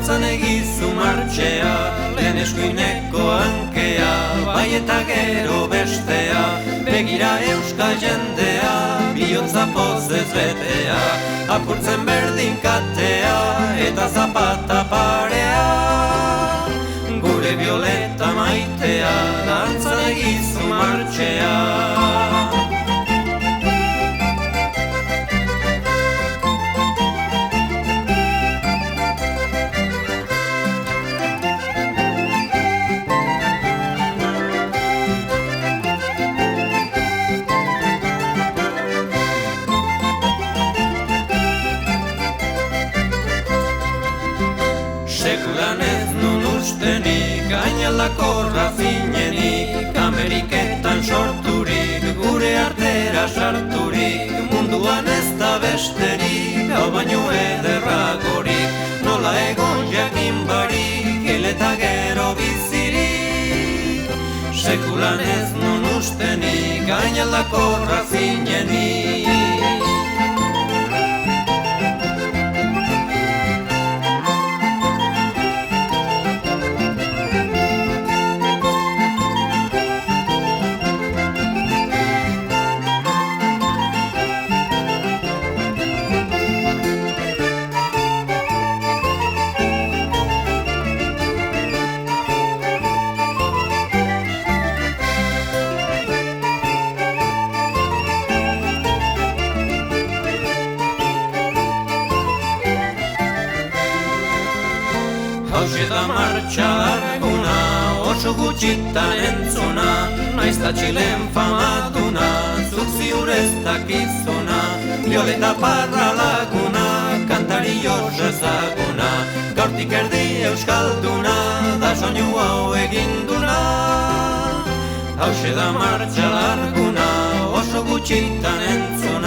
dantzan egizu martxea, lehen eskuineko hankea, bai eta gero bestea, begira euskal jendea, bihotza pozez betea, apurtzen berdin katea, eta zapata parea, gure violeta maitea, dantzan egizu martxea. Sekulan ez nun ustenik, gainalakorra zinenik, Ameriketan sorturik, gure artera sarturik, munduan ez da besterik, hau baino ederragorik, nola egon jakin barik, hil eta gero bizirik. Sekulan ez nun ustenik, gainalakorra zinenik. Hauxe da martxa arguna, oso gutxitan entzuna, naizta Txilen famaduna, zuk ziur ez dakizuna, Violeta Parra laguna, kantari oso ezaguna, gaurtik erdi euskalduna, da soinu hau eginduna. Hauxe da martxa arguna, oso gutxitan entzuna,